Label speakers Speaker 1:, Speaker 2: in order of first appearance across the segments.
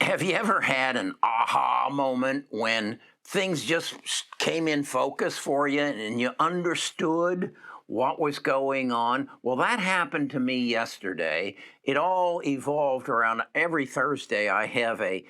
Speaker 1: Have you ever had an aha moment when things just came in focus for you and you understood what was going on? Well, that happened to me yesterday. It all evolved around every Thursday. I have a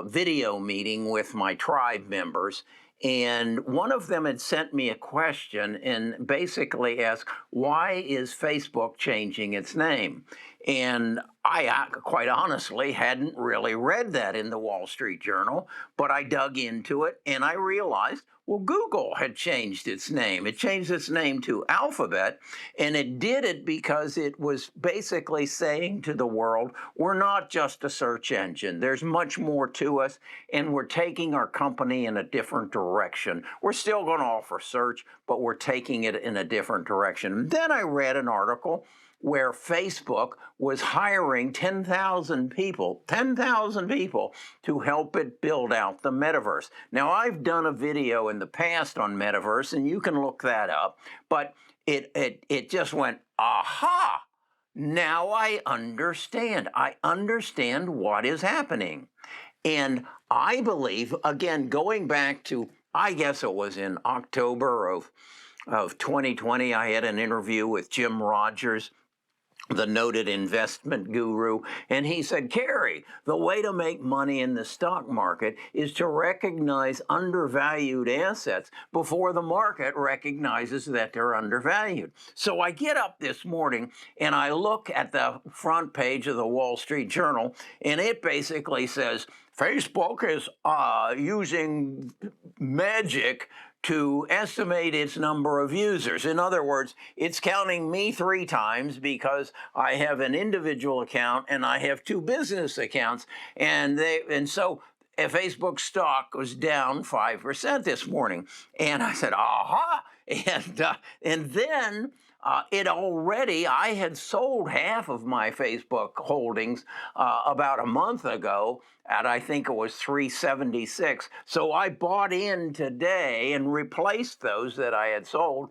Speaker 1: video meeting with my tribe members. And one of them had sent me a question and basically asked, why is Facebook changing its name? And I quite honestly hadn't really read that in the Wall Street Journal, but I dug into it and I realized, well, Google had changed its name. It changed its name to Alphabet, and it did it because it was basically saying to the world, we're not just a search engine. There's much more to us, and we're taking our company in a different direction. We're still going to offer search, but we're taking it in a different direction. Then I read an article where Facebook was hiring 10,000 people to help it build out the metaverse. Now, I've done a video in the past on metaverse, and you can look that up, but it just went, aha, now I understand. I understand what is happening. And I believe, again, going back to, I guess it was in October of 2020, I had an interview with Jim Rogers, the noted investment guru, and he said, Kerry, the way to make money in the stock market is to recognize undervalued assets before the market recognizes that they're undervalued. So I get up this morning and I look at the front page of the Wall Street Journal, and it basically says, Facebook is using magic to estimate its number of users. In other words, it's counting me 3 times because I have an individual account and I have 2 business accounts, and so Facebook stock was down 5% this morning. And I said, aha! And then I had sold half of my Facebook holdings about a month ago at, I think it was 376. So I bought in today and replaced those that I had sold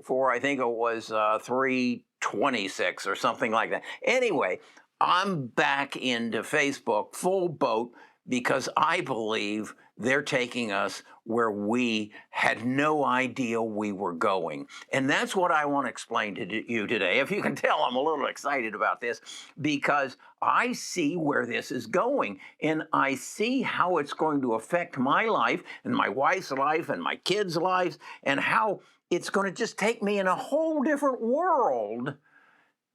Speaker 1: for, I think it was 326 or something like that. Anyway, I'm back into Facebook full boat because I believe they're taking us where we had no idea we were going. And that's what I want to explain to you today. If you can tell, I'm a little excited about this because I see where this is going, and I see how it's going to affect my life and my wife's life and my kids' lives, and how it's going to just take me in a whole different world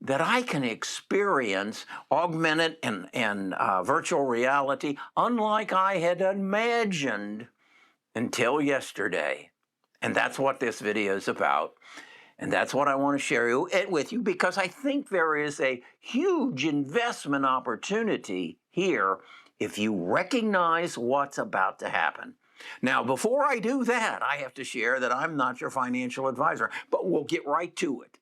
Speaker 1: that I can experience augmented and virtual reality unlike I had imagined until yesterday. And that's what this video is about. And that's what I want to share with you because I think there is a huge investment opportunity here if you recognize what's about to happen. Now, before I do that, I have to share that I'm not your financial advisor, but we'll get right to it.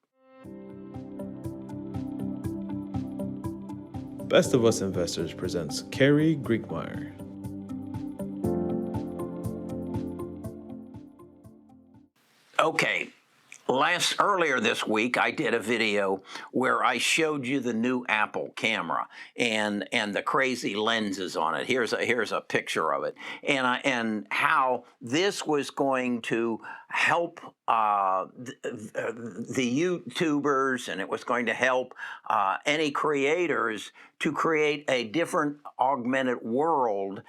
Speaker 2: Best of Us Investors presents Kerry Griegmeyer.
Speaker 1: Okay, earlier this week, I did a video where I showed you the new Apple camera and the crazy lenses on it. Here's a picture of it, and how this was going to help the YouTubers, and it was going to help any creators to create a different augmented world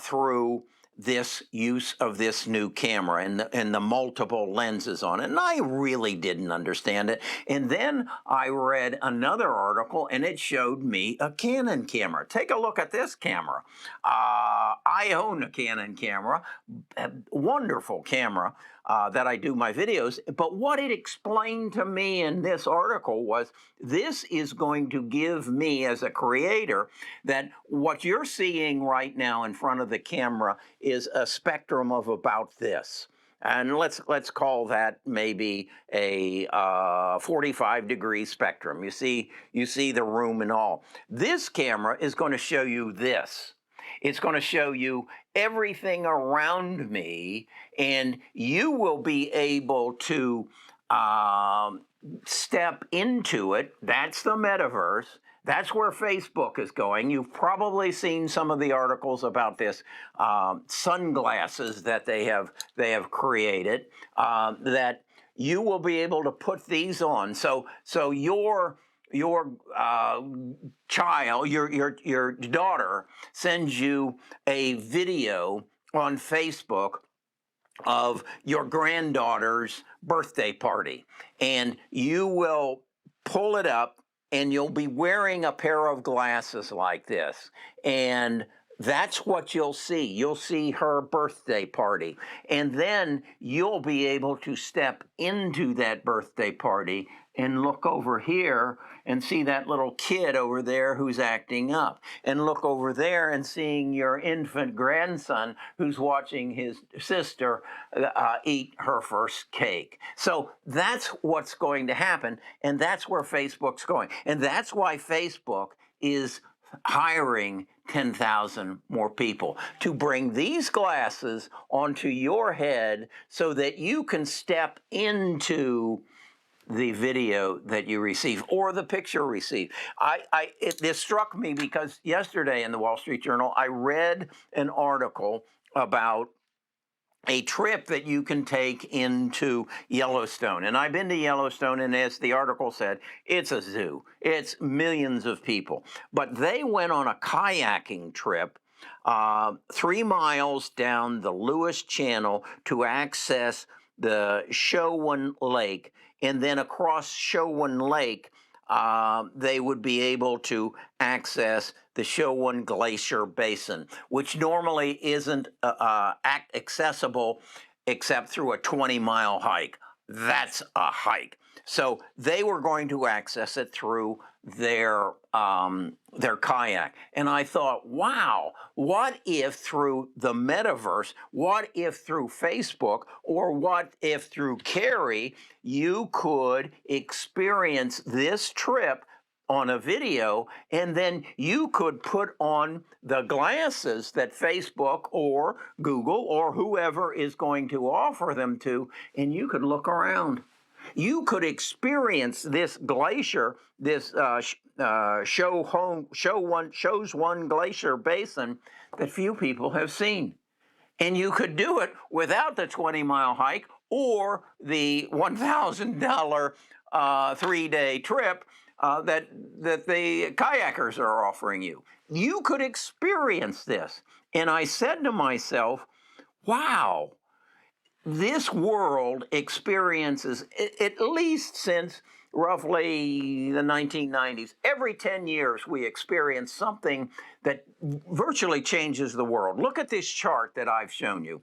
Speaker 1: through this use of this new camera and the multiple lenses on it. And I really didn't understand it. And then I read another article and it showed me a Canon camera. Take a look at this camera. I own a Canon camera, a wonderful camera that I do my videos. But what it explained to me in this article was this is going to give me as a creator that what you're seeing right now in front of the camera is a spectrum of about this. And let's call that maybe a 45-degree spectrum. You see the room and all. This camera is going to show you this. It's going to show you everything around me, and you will be able to step into it. That's the metaverse. That's where Facebook is going. You've probably seen some of the articles about this sunglasses that they have created that you will be able to put these on. So your child, your daughter sends you a video on Facebook of your granddaughter's birthday party, and you will pull it up and you'll be wearing a pair of glasses like this, and that's what you'll see. You'll see her birthday party, and then you'll be able to step into that birthday party and look over here and see that little kid over there who's acting up, and look over there and seeing your infant grandson who's watching his sister eat her first cake. So that's what's going to happen, and that's where Facebook's going. And that's why Facebook is hiring 10,000 more people to bring these glasses onto your head so that you can step into the video that you receive or the picture received. This struck me because yesterday in the Wall Street Journal, I read an article about a trip that you can take into Yellowstone. And I've been to Yellowstone, and as the article said, it's a zoo. It's millions of people. But they went on a kayaking trip 3 miles down the Lewis Channel to access the Showan Lake, and then across Showan Lake, they would be able to access the Showan Glacier Basin, which normally isn't accessible except through a 20-mile hike. That's a hike. So they were going to access it through their kayak. And I thought, wow, what if through the Metaverse, what if through Facebook, or what if through Carrie, you could experience this trip on a video, and then you could put on the glasses that Facebook or Google or whoever is going to offer them to, and you could look around. You could experience this glacier, this shows one glacier basin that few people have seen. And you could do it without the 20-mile hike or the $1,000 3-day trip that the kayakers are offering you. You could experience this. And I said to myself, wow, this world experiences, at least since roughly the 1990s, every 10 years we experience something that virtually changes the world. Look at this chart that I've shown you.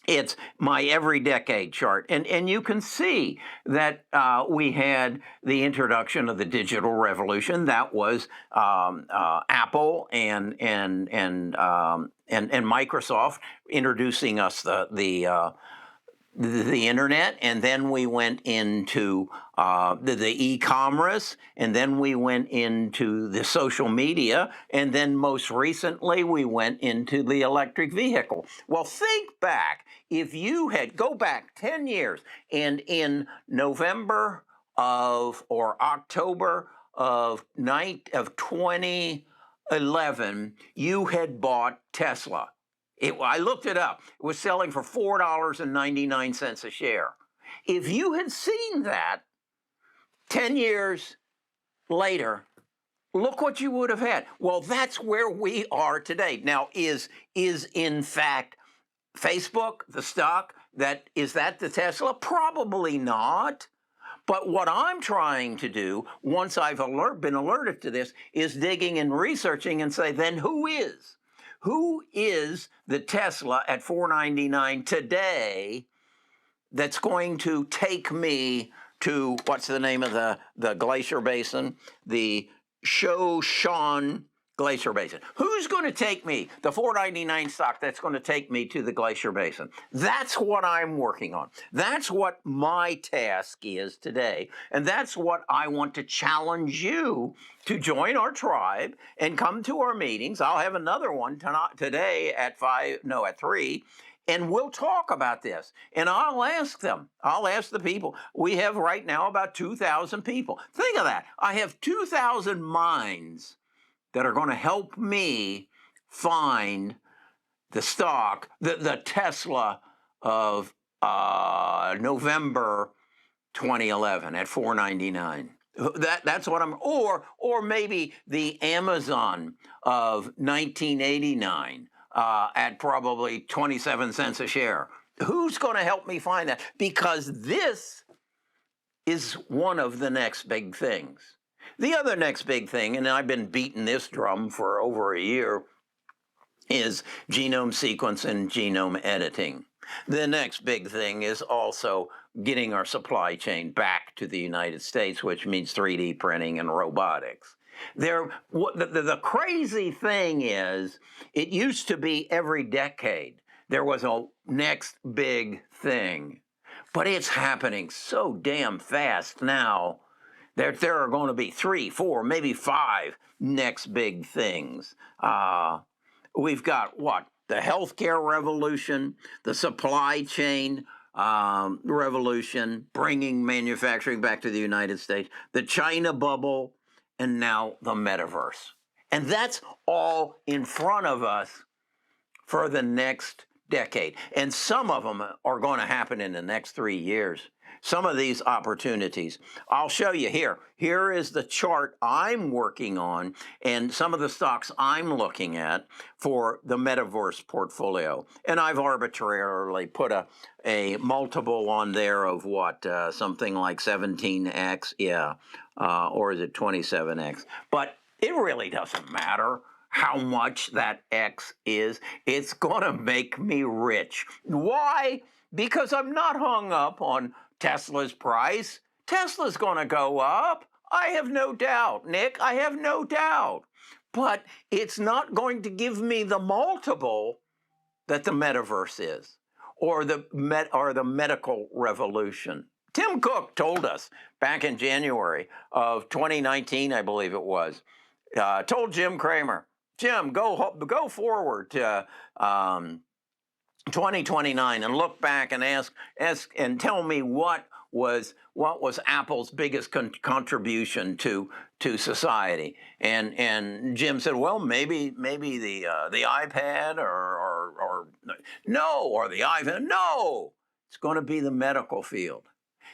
Speaker 1: It's my every decade chart. And you can see that we had the introduction of the digital revolution. That was Apple and Microsoft introducing us the internet, and then we went into the e-commerce, and then we went into the social media, and then most recently we went into the electric vehicle. Well, think back. If you had go back 10 years, and in November or October of 2011, you had bought Tesla. I looked it up. It was selling for $4.99 a share. If you had seen that 10 years later, look what you would have had. Well, that's where we are today. Now, is in fact Facebook the stock? Is that the Tesla? Probably not. But what I'm trying to do, once I've been alerted to this, is digging and researching and say, then who is? Who is the Tesla at $4.99 today that's going to take me to, what's the name of the glacier basin? The Shoshone Glacier Basin. Who's going to take me, the $4.99 stock that's going to take me to the Glacier Basin? That's what I'm working on. That's what my task is today. And that's what I want to challenge you to join our tribe and come to our meetings. I'll have another one today at 3. And we'll talk about this. And I'll ask them. I'll ask the people. We have right now about 2,000 people. Think of that. I have 2,000 minds that are going to help me find the stock, the Tesla of November 2011 at $4.99. That's what I'm, or maybe the Amazon of 1989 at probably 27 cents a share. Who's going to help me find that? Because this is one of the next big things. The other next big thing, and I've been beating this drum for over a year, is genome sequence and genome editing. The next big thing is also getting our supply chain back to the United States, which means 3D printing and robotics. The crazy thing is, it used to be every decade there was a next big thing, but it's happening so damn fast now that there are going to be 3, 4, maybe 5 next big things. We've got what? The healthcare revolution, the supply chain revolution, bringing manufacturing back to the United States, the China bubble, and now the metaverse. And that's all in front of us for the next decade. And some of them are going to happen in the next 3 years. Some of these opportunities. I'll show you here. Here is the chart I'm working on and some of the stocks I'm looking at for the Metaverse portfolio. And I've arbitrarily put a multiple on there of what? Something like 17x, yeah. Or is it 27x? But it really doesn't matter how much that X is. It's going to make me rich. Why? Because I'm not hung up on Tesla's price. Tesla's going to go up. I have no doubt, Nick. I have no doubt. But it's not going to give me the multiple that the metaverse is, or the medical revolution. Tim Cook told us back in January of 2019, I believe it was, told Jim Cramer, Jim, go forward to 2029 and look back and ask and tell me what was Apple's biggest contribution to society. And Jim said, well, maybe the iPad or the iPhone. No, it's going to be the medical field.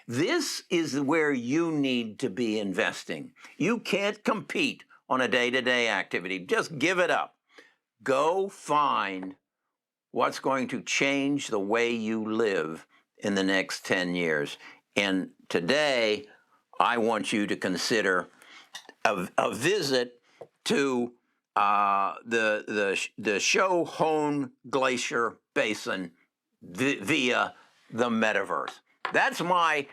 Speaker 1: This is where you need to be investing. You can't compete on a day-to-day activity. Just give it up. Go find what's going to change the way you live in the next 10 years. And today, I want you to consider a visit to the Shohone Glacier Basin via the Metaverse. That's my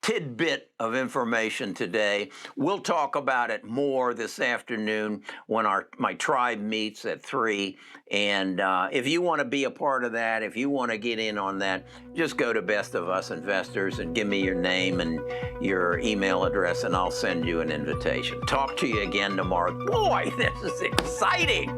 Speaker 1: tidbit of information today. We'll talk about it more this afternoon when my tribe meets at 3. And if you want to be a part of that, if you want to get in on that, just go to Best of Us Investors and give me your name and your email address, and I'll send you an invitation. Talk to you again tomorrow. Boy, this is exciting.